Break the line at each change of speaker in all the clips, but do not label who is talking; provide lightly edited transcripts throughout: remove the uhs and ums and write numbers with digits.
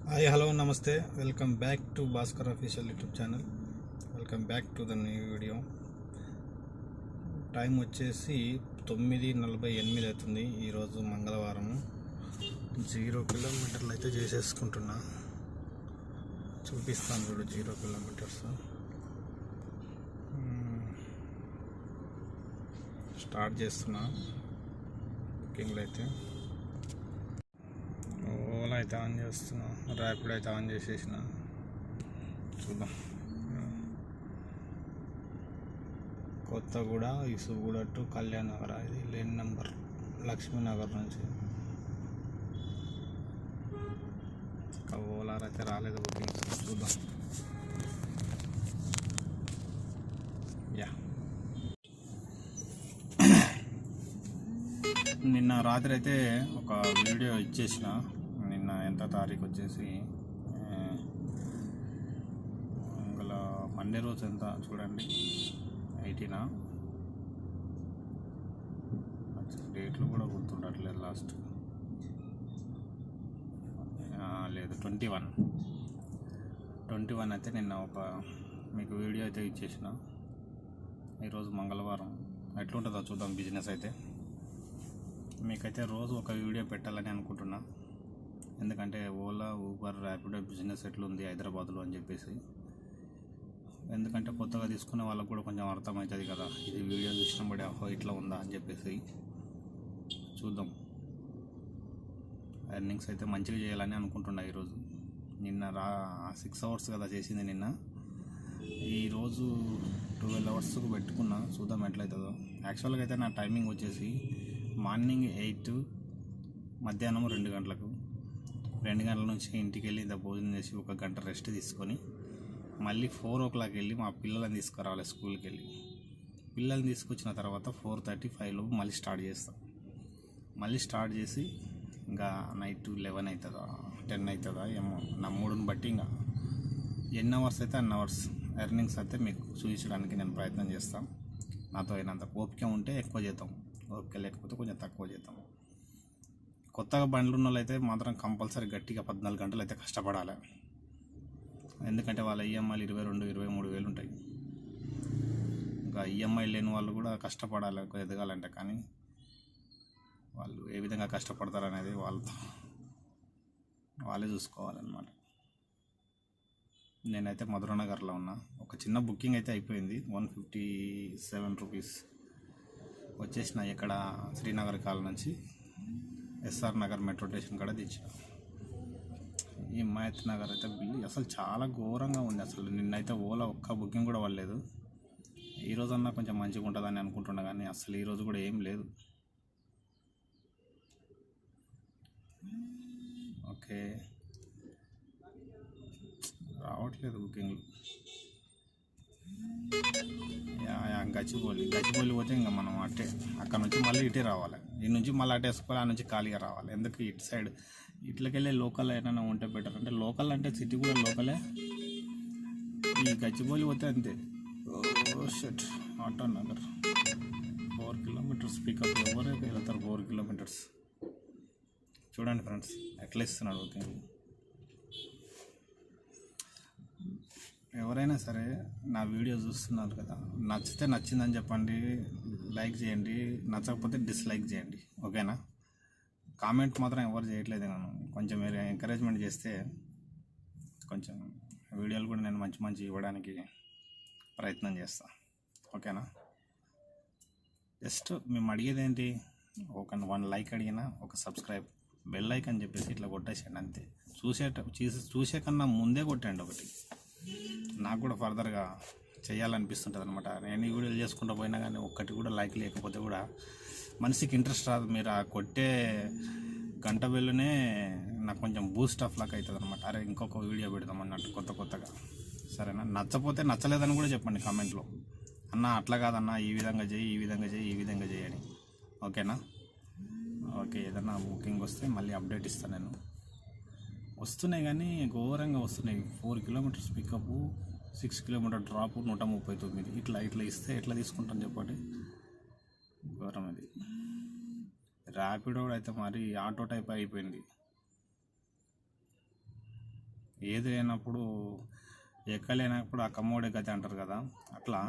Hi hello నమస్తే welcome back to Bhaskar official YouTube channel. Welcome back to the new video. Time వచ్చేసి 9:48 అవుతుంది. ఈరోజు మంగళవారం. 0 కిలోమీటర్లు అయితే చేసేసుకుంటున్నా. చూపిస్తాను చూడు 0 కిలోమీటర్స్. స్టార్ట్ చేస్తున్నా బుకింగ్లు అయితే. ఓలా అయితే ఆన్ చేస్తున్నా, ర్యాపిడ్ అయితే ఆన్ చేసేసిన. చూద్దాం. కొత్తగూడ, ఇసుగూడ టు కళ్యాణ్ నగర్, ఇది లేన్ నెంబర్ లక్ష్మీనగర్ నుంచి. ఓలా అయితే రాలేదు బుకింగ్స్. చూద్దాం. యా, నిన్న రాత్రి అయితే ఒక వీడియో ఇచ్చేసిన. నిన్న ఎంత తారీఖు వచ్చేసి ఇంకా మండే రోజు ఎంత చూడండి, 18. డేట్లు కూడా గుర్తుండట్లేదు. లాస్ట్ లేదు 21 అయితే నిన్న ఒక మీకు వీడియో అయితే ఇచ్చేసిన. ఈరోజు మంగళవారం. ఎట్లుంటుందో చూద్దాం బిజినెస్ అయితే. మీకైతే రోజు ఒక వీడియో పెట్టాలని అనుకుంటున్నా. ఎందుకంటే ఓలా, ఊబర్, ర్యాపిడో బిజినెస్ ఎట్లుంది హైదరాబాద్లో అని చెప్పేసి. ఎందుకంటే కొత్తగా తీసుకునే వాళ్ళకు కూడా కొంచెం అర్థమవుతుంది కదా, ఇది వీడియో చూసినప్పుడే ఇట్లా ఉందా అని చెప్పేసి. చూద్దాం. ఎర్నింగ్స్ అయితే మంచిగా చేయాలని అనుకుంటున్నా ఈరోజు. నిన్న 6 అవర్స్ కదా చేసింది నిన్న. ఈరోజు 12 అవర్స్కు పెట్టుకున్నా. చూద్దాం ఎట్లయితుందో. యాక్చువల్గా అయితే నా టైమింగ్ వచ్చేసి మార్నింగ్ 8, మధ్యాహ్నం 2 గంటలకు. 2 గంటల నుంచి ఇంటికి వెళ్ళి ఇంత భోజనం చేసి 1 గంట రెస్ట్ తీసుకొని మళ్ళీ 4 o'clock వెళ్ళి మా పిల్లలని తీసుకురావాలి స్కూల్కి వెళ్ళి. పిల్లల్ని తీసుకొచ్చిన తర్వాత 4:35 మళ్ళీ స్టార్ట్ చేస్తాం. మళ్ళీ స్టార్ట్ చేసి ఇంకా నైట్ 11 అవుతుందా 10 అవుతుందా ఏమో, నా మూడుని బట్టి ఇంకా ఎన్ని అవర్స్ అయితే అన్ని అవర్స్ ఎర్నింగ్స్ అయితే మీకు చూపించడానికి నేను ప్రయత్నం చేస్తాను. నాతో అయినంత ఓపిక ఉంటే ఎక్కువ చేద్దాం, ఓపిక లేకపోతే కొంచెం తక్కువ చేద్దాం. కొత్తగా బండ్లు ఉన్న వాళ్ళు అయితే మాత్రం కంపల్సరీ గట్టిగా 14 గంటలు అయితే కష్టపడాలి. ఎందుకంటే వాళ్ళ ఈఎంఐలు 22-23 వేలు ఉంటాయి. ఇంకా ఈఎంఐ లేని వాళ్ళు కూడా కష్టపడాలి ఎదగాలంటే. కానీ వాళ్ళు ఏ విధంగా కష్టపడతారనేది వాళ్ళే చూసుకోవాలన్నమాట. నేనైతే మధురనగర్లో ఉన్నా. ఒక చిన్న బుకింగ్ అయితే అయిపోయింది. 157 రూపీస్ వచ్చేసిన. ఇక్కడ శ్రీనగర్ కాల్ నుంచి ఎస్ఆర్ నగర్ మెట్రో స్టేషన్ కూడా తెచ్చిన. ఈ హిమాయత్ నగర్ అయితే బిల్లు అసలు చాలా ఘోరంగా ఉంది. అసలు నిన్నైతే ఓలా ఒక్క బుకింగ్ కూడా పడలేదు. ఈరోజన్నా కొంచెం మంచిగా ఉంటుందని అనుకుంటున్నా, కానీ అసలు ఈరోజు కూడా ఏం లేదు. ఓకే, రావట్లేదు బుకింగ్లు. గచ్చిబౌలి పోతే ఇంకా మనం అక్కడ నుంచి మళ్ళీ ఇటే రావాలి. ఈ నుంచి మళ్ళీ అటే వేసుకోవాలి, ఆ నుంచి ఖాళీగా రావాలి. ఎందుకు ఇటు సైడ్ ఇట్లకెళ్ళి లోకల్ ఏమైనా ఉంటే బెటర్. అంటే లోకల్ అంటే సిటీ కూడా లోకలే. ఈ గచ్చిబౌలి పోతే అంతే. షట్, ఆటో నగర్ 4 కిలోమీటర్స్ పికప్. ఎవరైతే వెళ్తారు 4 కిలోమీటర్స్? చూడండి ఫ్రెండ్స్ ఎట్లా ఇస్తున్నాడు బుకింగ్. ఎవరైనా సరే నా వీడియో చూస్తున్నారు కదా, నచ్చితే నచ్చిందని చెప్పండి, లైక్ చేయండి. నచ్చకపోతే డిస్లైక్ చేయండి, ఓకేనా? కామెంట్ మాత్రం ఎవరు చేయట్లేదు. నేను కొంచెం మీరు ఎంకరేజ్మెంట్ చేస్తే కొంచెం వీడియోలు కూడా నేను మంచి ఇవ్వడానికి ప్రయత్నం చేస్తాను, ఓకేనా? జస్ట్ మేము అడిగేది ఏంటి, ఒక 1 లైక్ అడిగినా, ఒక సబ్స్క్రైబ్, బెల్ లైక్ అని చెప్పేసి ఇట్లా కొట్టేసేయండి అంతే. చూసే కన్నా ముందే కొట్టండి ఒకటి. నాకు కూడా ఫర్దర్గా చేయాలనిపిస్తుంటుంది అనమాట. నేను ఈ వీడియోలు చేసుకుంటూ పోయినా కానీ ఒక్కటి కూడా లైక్ లేకపోతే కూడా మనిషికి ఇంట్రెస్ట్ రాదు. మీరు ఆ కొట్టే గంట బెల్లునే నాకు కొంచెం బూస్ట్ ఆఫ్ లాక్ అవుతుంది అనమాట. అరే ఇంకొక వీడియో పెడదాం అన్నట్టు కొత్తగా. సరేనా? నచ్చపోతే నచ్చలేదని కూడా చెప్పండి కామెంట్లో. అన్న అట్లా కాదన్నా, ఈ విధంగా చేయి అని, ఓకేనా? ఓకే, ఏదన్నా బుకింగ్ వస్తే మళ్ళీ అప్డేట్ ఇస్తాను నేను. వస్తున్నాయి కానీ ఘోరంగా వస్తున్నాయి. 4 కిలోమీటర్స్ పికప్, 6 కిలోమీటర్ డ్రాప్, 139. ఇట్లా ఇస్తే ఎట్లా తీసుకుంటాను చెప్పండి? ఘోరం అది. ర్యాపిడో అయితే మరి ఆటో టైప్ అయిపోయింది. ఏది లేనప్పుడు ఎక్కలేనప్పుడు ఆ కమ్మోడే గతి అంటారు కదా, అట్లా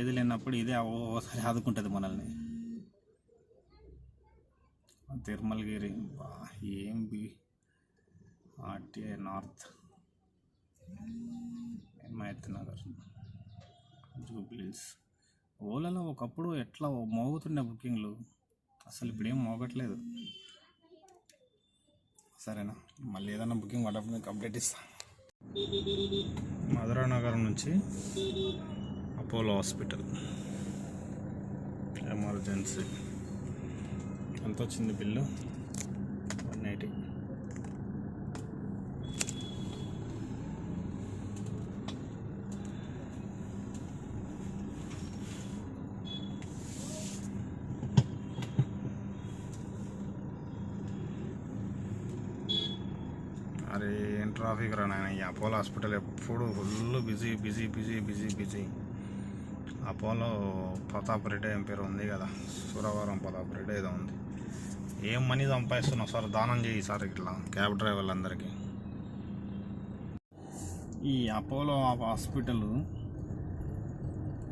ఏది లేనప్పుడు ఇదే ఓసారి ఆదుకుంటుంది మనల్ని. తిరుమలగిరి ఏం ఆర్టీఐ నార్త్, హిమాయత్ నగర్, జూబ్లీస్. ఓలాలో ఒకప్పుడు ఎట్లా మోగుతుండే బుకింగ్లు, అసలు ఇప్పుడు ఏం మోగట్లేదు. సరేనా, మళ్ళీ ఏదైనా బుకింగ్ పడ్డప్పుడు మీకు అప్డేట్ ఇస్తాను. మధురా నగర్ నుంచి అపోలో హాస్పిటల్ ఎమర్జెన్సీ ఎంత వచ్చింది బిల్లు? 180. అరే ఏం ట్రాఫిక్ రా నాయన, ఈ అపోలో హాస్పిటల్ ఎప్పుడు full busy busy busy busy busy. Apollo Pratap Reddy ఏం పేరు ఉంది కదా, సూరవరం ప్రతాప్ రెడ్డి ఏదో ఉంది. ఏం మనీ సంపాదిస్తున్నావు సార్, దానం చేయి సార్ ఇట్లా క్యాబ్ డ్రైవర్లందరికీ. ఈ అపోలో హాస్పిటల్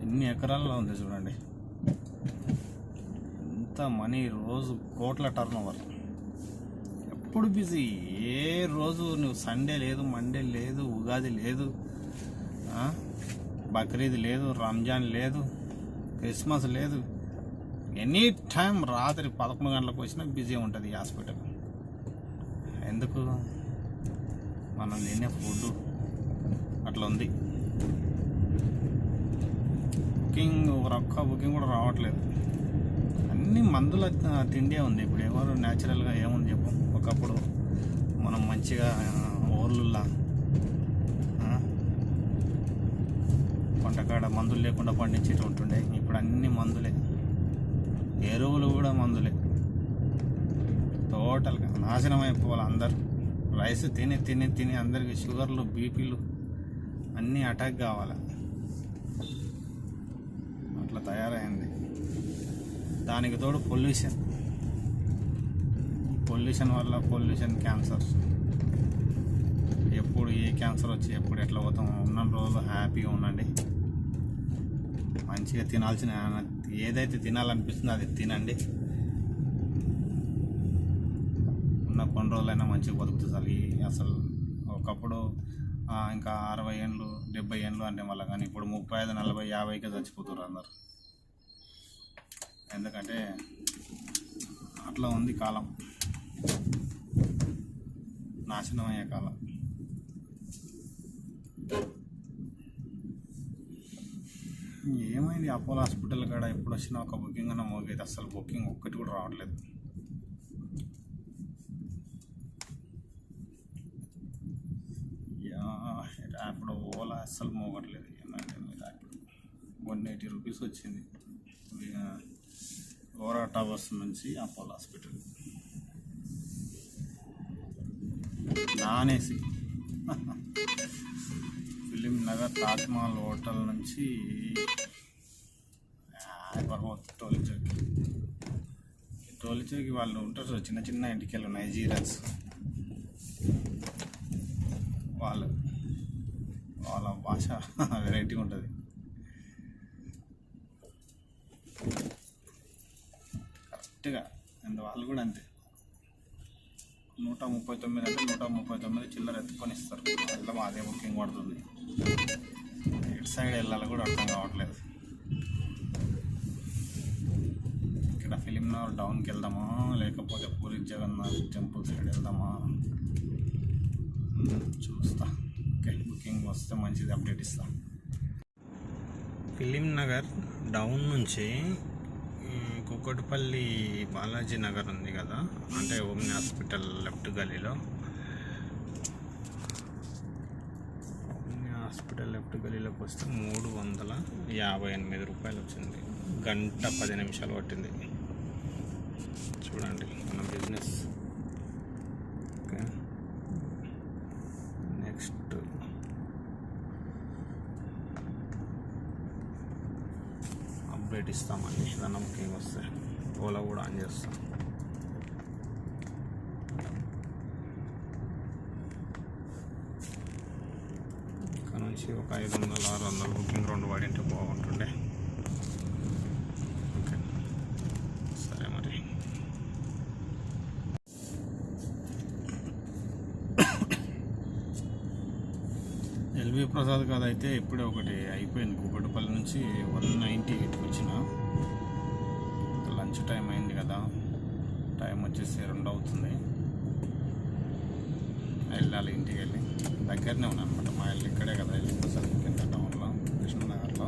ఎన్ని ఎకరాల్లో ఉంది చూడండి, ఎంత మనీ, రోజు కోట్ల టర్న్ ఓవర్, ఎప్పుడు బిజీ. ఏ రోజు నువ్వు సండే లేదు, మండే లేదు, ఉగాది లేదు, బక్రీద్ లేదు, రంజాన్ లేదు, క్రిస్మస్ లేదు, ఎనీ టైం రాత్రి 11 గంటలకు వచ్చినా బిజీ ఉంటుంది ఈ హాస్పిటల్. ఎందుకు? మనం తినే ఫుడ్ అట్లా ఉంది. బుకింగ్ ఒక్క బుకింగ్ కూడా రావట్లేదు, అన్ని మందుల తిండే ఉంది. ఇప్పుడు ఎవరు న్యాచురల్గా ఏముంది చెప్పు. ఒకప్పుడు మనం మంచిగా ఊర్లల్లో పంటకాడ మందులు లేకుండా పండించేటి ఉంటుండే, ఇప్పుడు అన్ని మందులే, ఎరువులు కూడా మందులే. టోటల్గా నాశనం అయిపోవాలి అందరు. రైస్ తిని తిని తిని అందరికి షుగర్లు, బీపీలు అన్నీ అటాక్ కావాలి, అట్లా తయారైంది. దానికి తోడు పొల్యూషన్ వల్ల క్యాన్సర్, ఎప్పుడు ఏ క్యాన్సర్ వచ్చి ఎప్పుడు ఎట్లా పోతాం. ఉన్న రోజులు హ్యాపీగా ఉండండి, మంచిగా తినాల్సిన ఏదైతే తినాలనిపిస్తుందో అది తినండి. ఉన్న కొన్ని రోజులైనా మంచిగా బతుకుతుంది. అసలు ఒకప్పుడు ఇంకా 60 ఏళ్ళు 70 ఏళ్ళు అంటే మళ్ళీ, కానీ ఇప్పుడు 35, 40, 50కే చచ్చిపోతారు అందరు. ఎందుకంటే అట్లా ఉంది కాలం, నాశనం అయ్యే కాలం. ఏమైంది అపోలో హాస్పిటల్ కాడ ఎప్పుడు వచ్చినా ఒక బుకింగ్ అన్న మోగేది, అసలు బుకింగ్ ఒక్కటి కూడా రావట్లేదు. ర్యాపిడో, ఓలా అస్సలు మోగట్లేదు. ఏంటంటే ర్యాపిడో 180 రూపీస్ వచ్చింది ఓరా టవర్స్ నుంచి Apollo hospital, non AC. Film Nagar Taj Mahal hotel నుంచి టోలిచోకి వాళ్ళు ఉంటారు చిన్న చిన్న ఇంటికెళ్ళు, నైజీరియన్స్. వాళ్ళ భాష వెరైటీగా ఉంటుంది. కరెక్ట్గా అండ్ వాళ్ళు కూడా అంతే. 139 అంటే 139 చిల్లర ఎత్తుకొని ఇస్తారు. అట్లా అదే బుకింగ్ పడుతుంది. ఇటు సైడ్ వెళ్ళాలి కూడా అర్థం కావట్లేదు. ఇక్కడ ఫిలిం నగర్ డౌన్కి వెళ్దామా, లేకపోతే పూరి జగన్నాథ్ టెంపుల్ సైడ్ వెళ్దామా చూస్తా. ఓకే, బుకింగ్ వస్తే మంచిది అప్డేట్ ఇస్తా. ఫిలిం నగర్ డౌన్ నుంచి కుక్కటిపల్లి బాలాజీ నగర్ ఉంది కదా, అంటే ఓమ్ని హాస్పిటల్ లెఫ్ట్ గల్లీలో, ఓమ్ని హాస్పిటల్ లెఫ్ట్ గల్లీలోకి వస్తే 358 రూపాయలు వచ్చింది. 1 గంట 10 నిమిషాలు పట్టింది. చూడండి మన బిజినెస్. ఓకే, నెక్స్ట్ అప్డేట్ ఇస్తామని ఏదన్నా బుకింగ్ వస్తే ఓలా కూడా ఆన్ చేస్తాం. నుంచి ఒక 500-600 బుకింగ్ 2 పడింటే బాగుంటుండే. ఓకే, సరే మరి. ఎల్వి ప్రసాద్ కాదు అయితే ఇప్పుడే ఒకటి అయిపోయింది. కూకట్పల్లి నుంచి 198కి వచ్చిన. లంచ్ టైం అయింది కదా, టైం వచ్చేసి 2 అవుతుంది. వెళ్ళాలి ఇంటికి. వెళ్ళి దగ్గరనే ఉన్నాను అనమాట, మా ఇల్లు ఇక్కడే కదా, ఎల్వి ప్రసాద్ కింద టౌన్లో కృష్ణనగర్లో.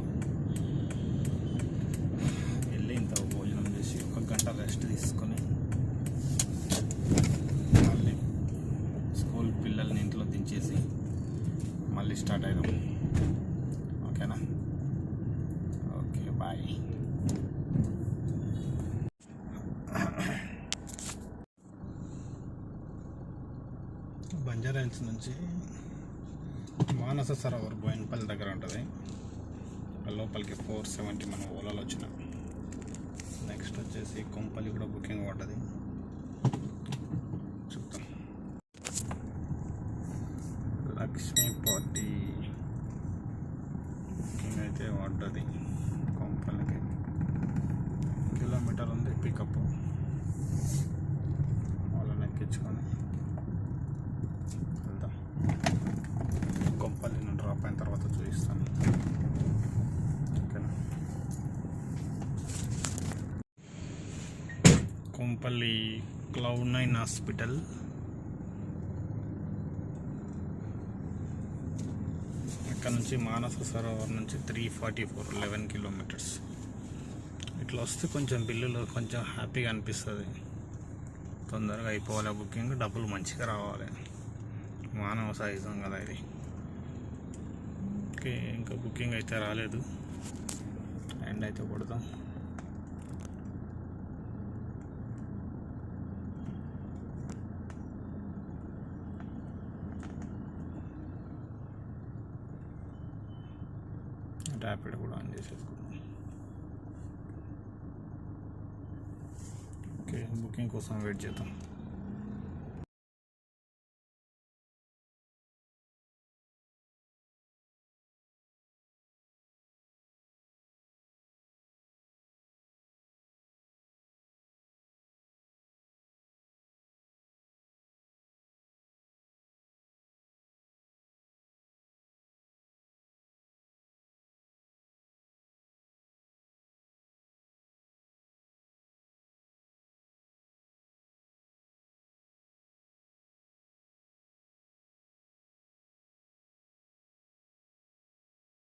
వెళ్ళి ఇంత భోజనం చేసి 1 గంట రెస్ట్ తీసుకొని మళ్ళీ స్కూల్ పిల్లల్ని ఇంట్లో దించేసి మళ్ళీ స్టార్ట్ అయిదాం. ఓకేనా? Okay, bye. బంజారా హిల్స్ నుంచి మానస సరోవర్ బోయినపల్లి దగ్గర ఉంటుంది. లోపలికి 470 మనం ఓలాలో వచ్చిన. నెక్స్ట్ వచ్చేసి కొంపల్లి కూడా బుకింగ్ పడ్డది, చూద్దాం. లక్ష్మీ పార్టీ బుకింగ్ అయితే పడ్డది. కొంపల్లికి కిలోమీటర్ ఉంది పికప్. వాళ్ళని ఎక్కించుకొని వెళ్దాం. కొంపల్లి నుండి డ్రాప్ అయిన తర్వాత చూపిస్తాను. ఓకేనా? Kompally Cloud9 hospital. ఇక్కడ నుంచి మానస సరోవర్ నుంచి 344, 11 కిలోమీటర్స్. ఇట్లా వస్తే కొంచెం బిల్లులు కొంచెం హ్యాపీగా అనిపిస్తుంది. తొందరగా అయిపోవాలి బుకింగ్, డబ్బులు మంచిగా రావాలి. మానవ సహితం కదా ఇది. ఓకే, ఇంకా బుకింగ్ అయితే రాలేదు. ఎండ్ అయితే కొడదాం. ర్యాపిడ్ కూడా ఆన్ చేసేసుకుందాం. ఓకే, బుకింగ్ కోసం వెయిట్ చేద్దాం.